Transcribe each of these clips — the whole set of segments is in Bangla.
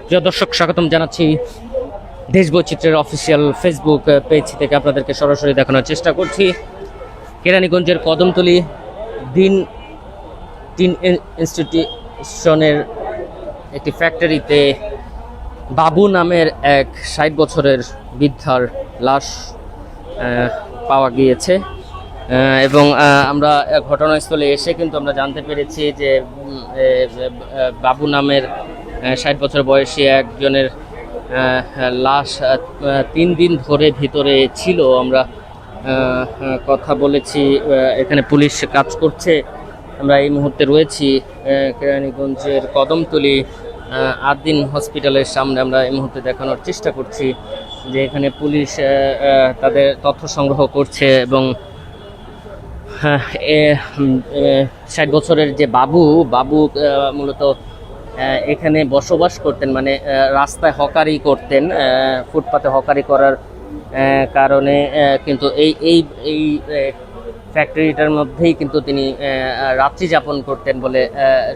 প্রিয় দর্শক, স্বাগতম জানাচ্ছি দেশ বৈচিত্র্যের অফিসিয়াল ফেসবুক পেজ থেকে। আপনাদেরকে সরাসরি দেখানোর চেষ্টা করছি কেরানীগঞ্জের কদমতলী দিন টিন ইনস্টিটিউশনের একটি ফ্যাক্টরিতে বাবু নামের এক ৬০ বছরের বৃদ্ধার লাশ পাওয়া গিয়েছে। এবং আমরা ঘটনাস্থলে এসে কিন্তু আমরা জানতে পেরেছি যে বাবু নামের ৬০ বছর বয়সী একজনের লাশ ৩ দিন ধরে ভিতরে ছিল। আমরা কথা বলেছি, এখানে পুলিশ কাজ করছে। আমরা এই মুহূর্তে রয়েছি কেরানীগঞ্জের কদমতলী আদ্দিন হসপিটালের সামনে। আমরা এই মুহূর্তে দেখানোর চেষ্টা করছি যে এখানে পুলিশ তাদের তথ্য সংগ্রহ করছে এবং ৬০ বছরের যে বাবু মূলত এখানে বসবাস করতেন, মানে রাস্তায় হকারি করতেন। ফুটপাতে হকারি করার কারণে কিন্তু এই ফ্যাক্টরিটার মধ্যেই কিন্তু তিনি রাত্রি যাপন করতেন বলে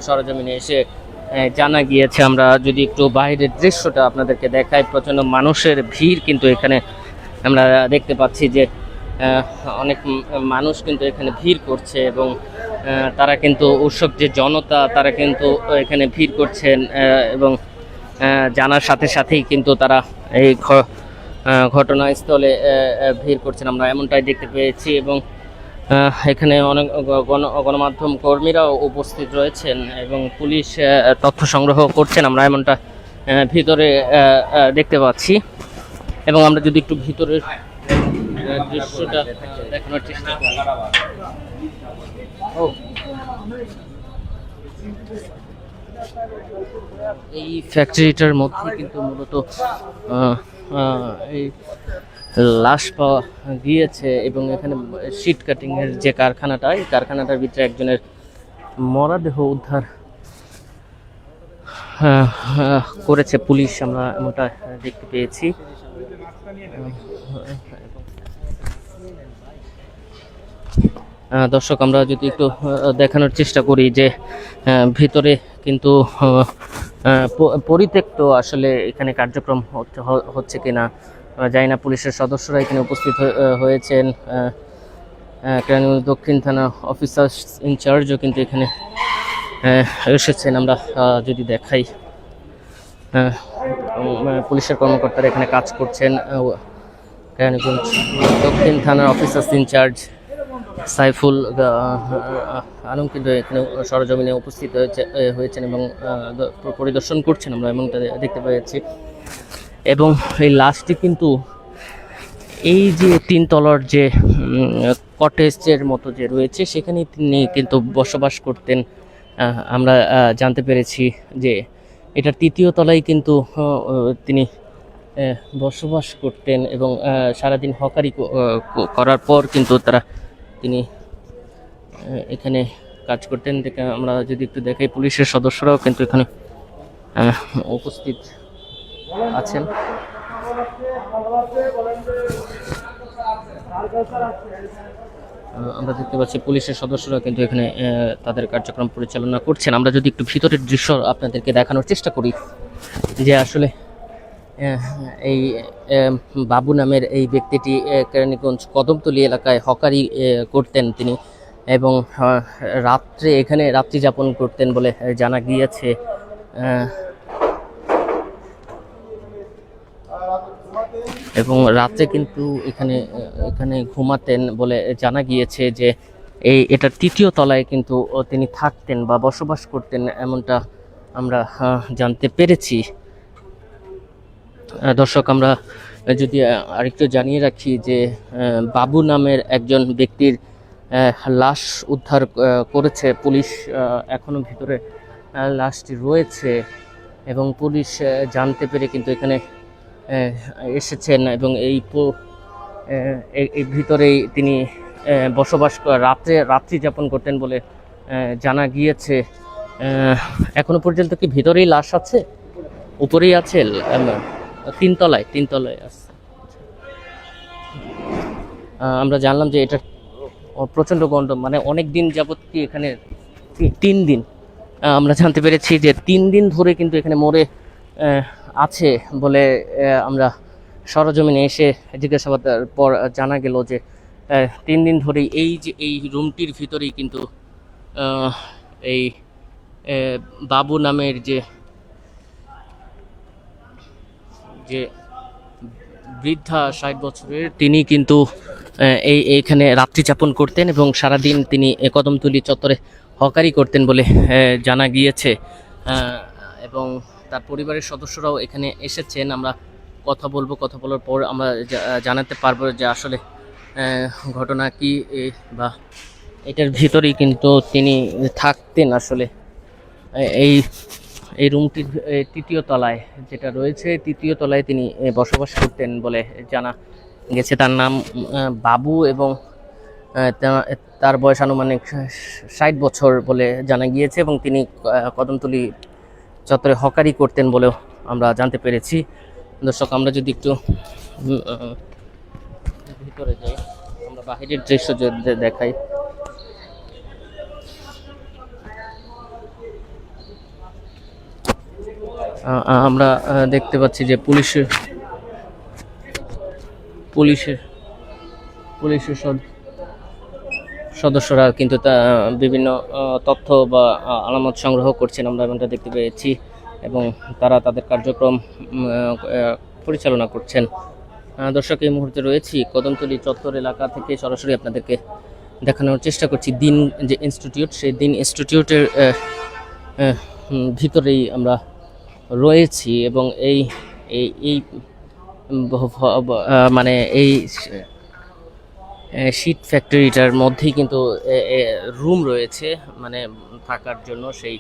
সরজমিনে এসে জানা গিয়েছে। আমরা যদি একটু বাইরের দৃশ্যটা আপনাদেরকে দেখাই, প্রচণ্ড মানুষের ভিড় কিন্তু এখানে আমরা দেখতে পাচ্ছি যে অনেক মানুষ কিন্তু এখানে ভিড় করছে এবং তারা কিন্তু উৎসুক যে জনতা, তারা কিন্তু এখানে ভিড় করছেন এবং জানার সাথে সাথেই কিন্তু তারা এই ঘটনাস্থলে ভিড় করছেন, আমরা এমনটাই দেখতে পেয়েছি। এবং এখানে অনেক গণমাধ্যম কর্মীরাও উপস্থিত রয়েছেন এবং পুলিশ তথ্য সংগ্রহ করছেন, আমরা এমনটা ভিতরে দেখতে পাচ্ছি। এবং আমরা যদি একটু ভিতরের দৃশ্যটা দেখানোর চেষ্টা করি। এই ফ্যাক্টরিটার মধ্যে কিন্তু মূলত এই লাশ পাওয়া গিয়েছে এবং এখানে শিট কাটিং এর যে কারখানাটা, এই কারখানাটার ভিতরে একজনের মরদেহ উদ্ধার করেছে পুলিশ, আমরা এমনটা দেখতে পেয়েছি। দর্শক, আমরা যদি একটু দেখানোর চেষ্টা করি যে ভিতরে কিন্তু পরিত্যক্ত আসলে এখানে কার্যক্রম হচ্ছে কিনা জানি না। পুলিশের সদস্যরা এখানে উপস্থিত হয়েছেন। কেরানীগঞ্জ দক্ষিণ থানা অফিসার ইনচার্জও কিন্তু এখানে এসেছেন। আমরা যদি দেখাই, পুলিশের কর্মকর্তারা এখানে কাজ করছেন। কেরানীগঞ্জ দক্ষিণ থানার অফিসার ইনচার্জ সাইফুল আলম কিন্তু এখানে সরজমিনে উপস্থিত হয়েছেন এবং পরিদর্শন করছেন, আমরা এমনটা দেখতে পেয়েছি। এবং এই লাশটি কিন্তু এই যে 3 তলার যে কটেজের মতো যে রয়েছে সেখানে তিনি কিন্তু বসবাস করতেন। আমরা জানতে পেরেছি যে এটার 3য় তলায় কিন্তু তিনি বসবাস করতেন এবং সারাদিন হকারি করার পর কিন্তু তিনি এখানে কাজ করতেন। আমরা যদি একটু দেখাই, পুলিশের সদস্যরাও কিন্তু এখানে উপস্থিত আছেন। আমরা দেখতে পাচ্ছি পুলিশের সদস্যরা কিন্তু এখানে তাদের কার্যক্রম পরিচালনা করছেন। আমরা যদি একটু ভিতরের দৃশ্য আপনাদেরকে দেখানোর চেষ্টা করি যে আসলে এই বাবু নামের এই ব্যক্তিটি কেরানীগঞ্জ কদমতলী এলাকায় হকারি করতেন তিনি এবং রাত্রে এখানে রাত্রি যাপন করতেন বলে জানা গিয়েছে। এবং রাত্রে কিন্তু এখানে ঘুমাতেন বলে জানা গিয়েছে যে এটার 3য় তলায় কিন্তু তিনি থাকতেন বা বসবাস করতেন, এমনটা আমরা জানতে পেরেছি। দর্শক, আমরা যদি আরেকটু জানিয়ে রাখি যে বাবু নামের একজন ব্যক্তির লাশ উদ্ধার করেছে পুলিশ। এখনো ভিতরে লাশটি রয়েছে এবং পুলিশ জানতে পেরে কিন্তু এখানে এসেছেন এবং এই ভিতরেই তিনি বসবাস রাত্রি যাপন করতেন বলে জানা গিয়েছে। এখনো পর্যন্ত কি ভিতরেই লাশ আছে? উপরেই আছে, 3 তলায় আছে। আমরা জানলাম যে এটা প্রচণ্ড গন্ধ, মানে অনেক দিন যাবত কি এখানে 3 দিন আমরা জানতে পেরেছি যে 3 দিন ধরে কিন্তু এখানে মরে আহ, আছে বলে আমরা সরজমিনে এসে জিজ্ঞাসাবাদের পর জানা গেল যে 3 দিন ধরেই এই যে এই রুমটির ভিতরেই কিন্তু আহ, এই বাবু নামের যে যে বৃদ্ধা 60 বছরের, তিনি কিন্তু এইখানে রাত্রি যাপন করতেন এবং সারাদিন তিনি কদমতলী চত্বরে হকারি করতেন বলে জানা গিয়েছে। এবং তার পরিবারের সদস্যরাও এখানে এসেছেন। আমরা কথা বলবো, কথা বলার পর আমরা জানাতে পারবো যে আসলে ঘটনা কি, বা এটার ভিতরেই কিন্তু তিনি থাকতেন আসলে। এই এই রুমটির তৃতীয় তলায় যেটা রয়েছে, তৃতীয় তলায় তিনি বসবাস করতেন বলে জানা গেছে। তার নাম বাবু এবং তার বয়স আনুমানিক 60 বছর বলে জানা গিয়েছে এবং তিনি কদমতলী চত্বরে হকারি করতেন বলেও আমরা জানতে পেরেছি। দর্শক, আমরা যদি একটু ভিতরে যাই, আমরা বাহিরের দৃশ্য যদি দেখাই, আমরা দেখতে পাচ্ছি যে পুলিশের পুলিশের পুলিশের সদস্যরা কিন্তু বিভিন্ন তথ্য বা আলামত সংগ্রহ করছেন, আমরা এমনটা দেখতে পেয়েছি, এবং তারা তাদের কার্যক্রম পরিচালনা করছেন। দর্শক, এই মুহূর্তে রয়েছি কদমতলী চত্বর এলাকা থেকে, সরাসরি আপনাদেরকে দেখানোর চেষ্টা করছি দিন যে ইনস্টিটিউট, সেই দিন ইনস্টিটিউটের ভিতরেই আমরা রয়েছি এবং এই এই এই মানে এই শীট ফ্যাক্টরিটার মধ্যেই কিন্তু রুম রয়েছে মানে থাকার জন্য। সেই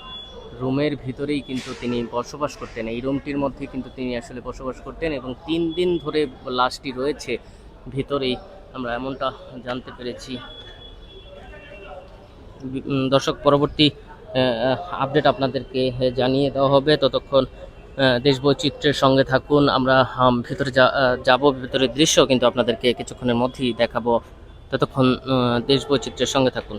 রুমের ভিতরেই কিন্তু তিনি বসবাস করতেন, এই রুমটির মধ্যে কিন্তু তিনি আসলে বসবাস করতেন এবং 3 দিন ধরে লাশটি রয়েছে ভিতরেই, আমরা এমনটা জানতে পেরেছি। দর্শক, পরবর্তী আপডেট আপনাদেরকে জানিয়ে দেওয়া হবে। ততক্ষণ দেশ বৈচিত্র্যের সঙ্গে থাকুন। আমরা ভিতরে যাব, ভিতরের দৃশ্য কিন্তু আপনাদেরকে কিছুক্ষণের মধ্যেই দেখাবো। ততক্ষণ দেশ বৈচিত্র্যের সঙ্গে থাকুন।